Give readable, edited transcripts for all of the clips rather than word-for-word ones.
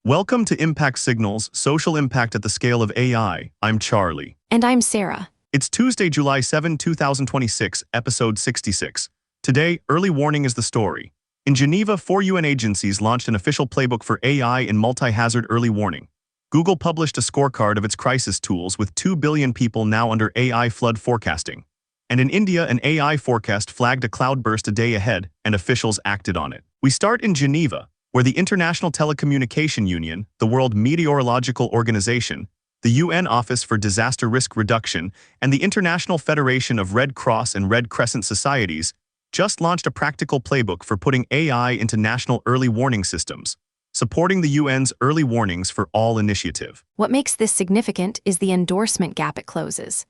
Welcome to Impact Signals, Social Impact at the Scale of AI. I'm Charlie. And I'm Sarah. It's Tuesday, July 7, 2026, episode 66. Today, early warning is the story. In Geneva, 4 UN agencies launched an official playbook for AI in multi-hazard early warning. Google published a scorecard of its crisis tools with 2 billion people now under AI flood forecasting. And in India, an AI forecast flagged a cloudburst a day ahead, and officials acted on it. We start in Geneva, where the International Telecommunication Union, the World Meteorological Organization, the UN Office for Disaster Risk Reduction, and the International Federation of Red Cross and Red Crescent Societies just launched a practical playbook for putting AI into national early warning systems, supporting the UN's Early Warnings for All initiative. What makes this significant is the endorsement gap it closes.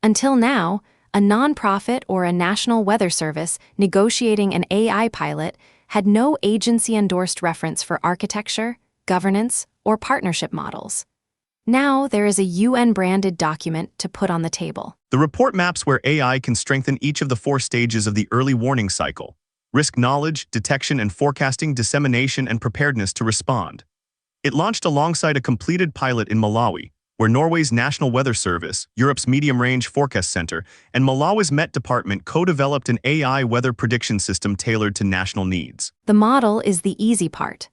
Until now, a nonprofit or a national weather service negotiating an AI pilot had no agency-endorsed reference for architecture, governance, or partnership models. Now there is a UN-branded document to put on the table. The report maps where AI can strengthen each of the 4 stages of the early warning cycle: risk knowledge, detection and forecasting, dissemination, and preparedness to respond. It launched alongside a completed pilot in Malawi, where Norway's National Weather Service, Europe's Medium Range Forecast Center, and Malawi's Met Department co-developed an AI weather prediction system tailored to national needs. The model is the easy part.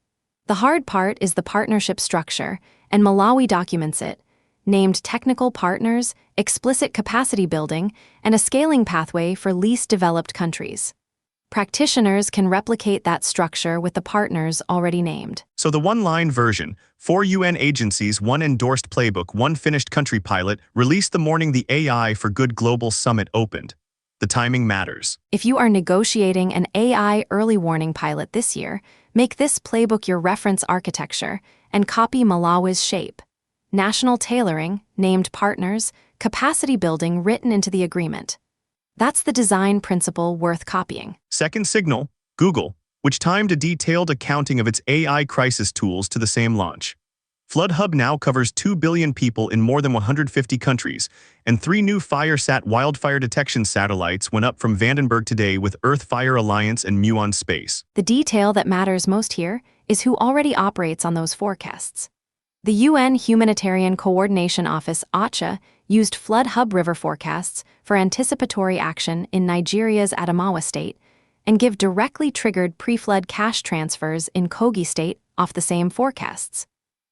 The hard part is the partnership structure, and Malawi documents it, named technical partners, explicit capacity building, and a scaling pathway for least developed countries. Practitioners can replicate that structure with the partners already named. So the one-line version: 4 UN agencies, 1 endorsed playbook, 1 finished country pilot, released the morning the AI for Good Global Summit opened. The timing matters. If you are negotiating an AI early warning pilot this year, make this playbook your reference architecture and copy Malawi's shape. National tailoring, named partners, capacity building written into the agreement. That's the design principle worth copying. Second signal: Google, which timed a detailed accounting of its AI crisis tools to the same launch. Flood Hub now covers 2 billion people in more than 150 countries, and 3 new FireSat wildfire detection satellites went up from Vandenberg today with Earth Fire Alliance and MHEWS Space. The detail that matters most here is who already operates on those forecasts. The UN Humanitarian Coordination Office (OCHA) used Flood Hub river forecasts for anticipatory action in Nigeria's Adamawa state and give directly triggered pre-flood cash transfers in Kogi state off the same forecasts.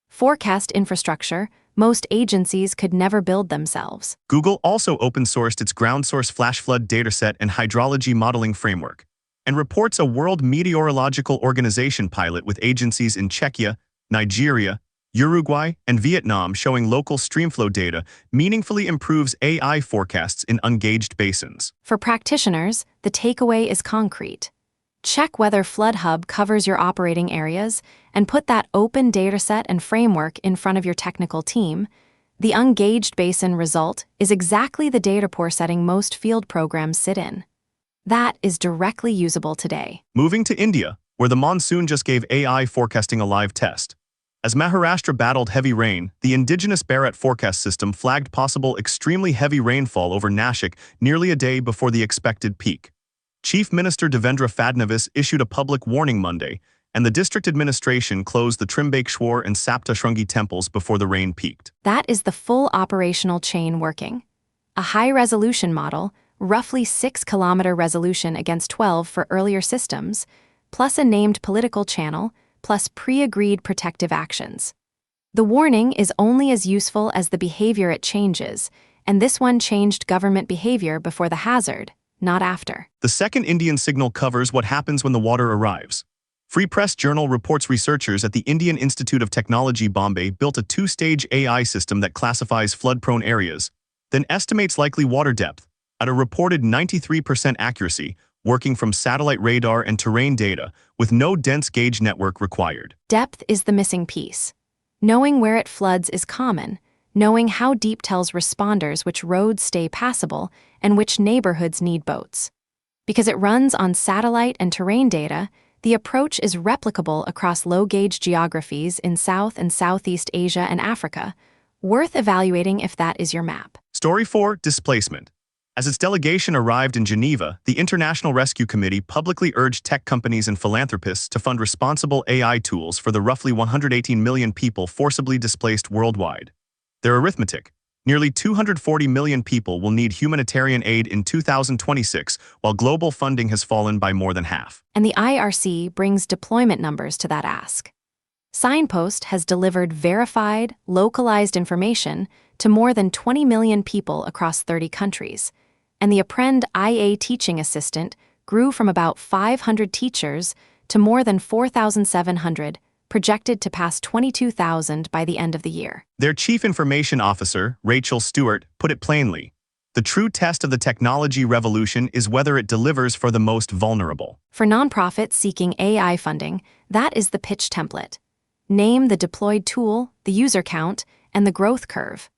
Forecast infrastructure most agencies could never build themselves. Google also open-sourced its ground source flash flood dataset and hydrology modeling framework, and reports a World Meteorological Organization pilot with agencies in Czechia, Nigeria, Uruguay, and Vietnam showing local streamflow data meaningfully improves AI forecasts in ungauged basins. For practitioners, the takeaway is concrete. Check whether Flood Hub covers your operating areas and put that open dataset and framework in front of your technical team. The ungauged basin result is exactly the data poor setting most field programs sit in. That is directly usable today. Moving to India, where the monsoon just gave AI forecasting a live test. As Maharashtra battled heavy rain, the indigenous BharatFS forecast system flagged possible extremely heavy rainfall over Nashik nearly a day before the expected peak. Chief Minister Devendra Fadnavis issued a public warning Monday, and the district administration closed the Trimbakeshwar and Saptashringi temples before the rain peaked. That is the full operational chain working. A high-resolution model, roughly 6-kilometer resolution against 12 for earlier systems, plus a named political channel, plus pre-agreed protective actions. The warning is only as useful as the behavior it changes, and this one changed government behavior before the hazard, not after. The second Indian signal covers what happens when the water arrives. Free Press Journal reports researchers at the Indian Institute of Technology Bombay built a 2-stage AI system that classifies flood-prone areas, then estimates likely water depth at a reported 93% accuracy, working from satellite radar and terrain data with no dense gauge network required. Depth is the missing piece. Knowing where it floods is common. Knowing how deep tells responders which roads stay passable and which neighborhoods need boats. Because it runs on satellite and terrain data, the approach is replicable across low-gauge geographies in South and Southeast Asia and Africa, worth evaluating if that is your map. Story 4: Displacement. As its delegation arrived in Geneva, the International Rescue Committee publicly urged tech companies and philanthropists to fund responsible AI tools for the roughly 118 million people forcibly displaced worldwide. Their arithmetic: nearly 240 million people will need humanitarian aid in 2026, while global funding has fallen by more than half. And the IRC brings deployment numbers to that ask. Signpost has delivered verified, localized information to more than 20 million people across 30 countries, and the Apprend IA teaching assistant grew from about 500 teachers to more than 4,700, projected to pass 22,000 by the end of the year. Their chief information officer, Rachel Stewart, put it plainly: the true test of the technology revolution is whether it delivers for the most vulnerable. For nonprofits seeking AI funding, that is the pitch template. Name the deployed tool, the user count, and the growth curve.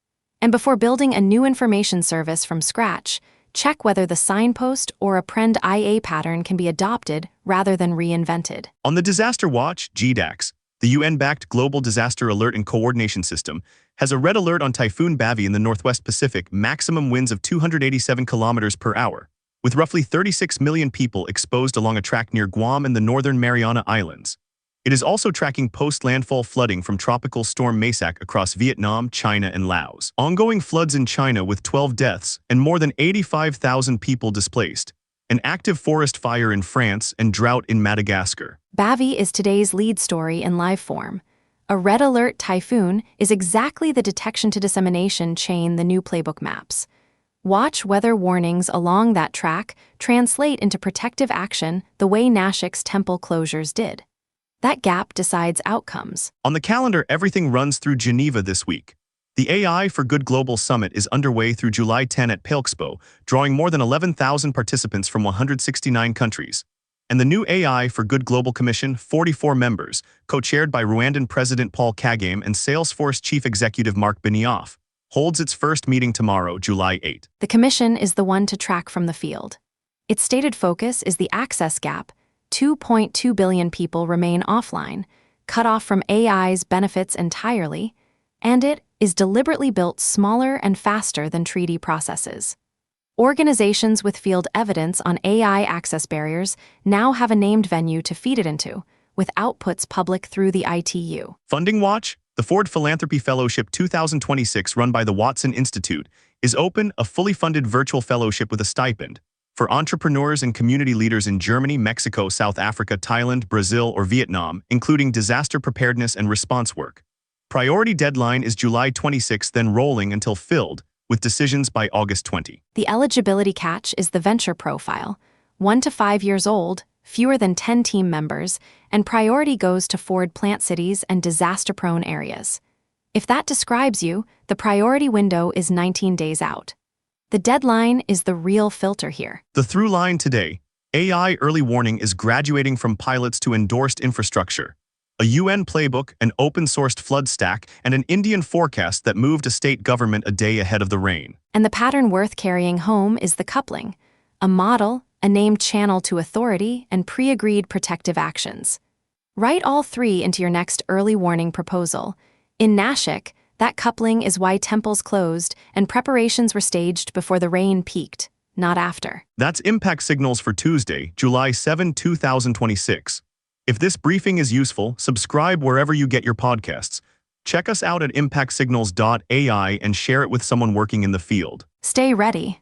And before building a new information service from scratch, check whether the Signpost or Apprend IA pattern can be adopted rather than reinvented. On the disaster watch, GDAX, the UN-backed Global Disaster Alert and Coordination System, has a red alert on Typhoon Bavi in the Northwest Pacific, maximum winds of 287 kilometers per hour, with roughly 36 million people exposed along a track near Guam and the Northern Mariana Islands. It is also tracking post-landfall flooding from Tropical Storm Masak across Vietnam, China, and Laos. Ongoing floods in China with 12 deaths and more than 85,000 people displaced. An active forest fire in France and drought in Madagascar. Bavi is today's lead story in live form. A red alert typhoon is exactly the detection to dissemination chain the new playbook maps. Watch weather warnings along that track translate into protective action the way Nashik's temple closures did. That gap decides outcomes. On the calendar, everything runs through Geneva this week. The AI for Good Global Summit is underway through July 10 at Pelexpo, drawing more than 11,000 participants from 169 countries. And the new AI for Good Global Commission, 44 members, co-chaired by Rwandan President Paul Kagame and Salesforce Chief Executive Mark Benioff, holds its first meeting tomorrow, July 8. The commission is the one to track from the field. Its stated focus is the access gap. 2.2 billion people remain offline, cut off from AI's benefits entirely, and it is deliberately built smaller and faster than treaty processes. Organizations with field evidence on AI access barriers now have a named venue to feed it into, with outputs public through the ITU. Funding Watch, the Ford Philanthropy Fellowship 2026 run by the Watson Institute, is open, a fully funded virtual fellowship with a stipend for entrepreneurs and community leaders in Germany, Mexico, South Africa, Thailand, Brazil, or Vietnam, including disaster preparedness and response work. Priority deadline is July 26, then rolling until filled, with decisions by August 20. The eligibility catch is the venture profile, 1 to 5 years old, fewer than 10 team members, and priority goes to forward plant cities and disaster-prone areas. If that describes you, the priority window is 19 days out. The deadline is the real filter here. The through line today: AI early warning is graduating from pilots to endorsed infrastructure. A UN playbook, an open-sourced flood stack, and an Indian forecast that moved a state government a day ahead of the rain. And the pattern worth carrying home is the coupling: a model, a named channel to authority, and pre-agreed protective actions. Write all three into your next early warning proposal. In Nashik, that coupling is why temples closed and preparations were staged before the rain peaked, not after. That's Impact Signals for Tuesday, July 7, 2026. If this briefing is useful, subscribe wherever you get your podcasts. Check us out at impactsignals.ai and share it with someone working in the field. Stay ready.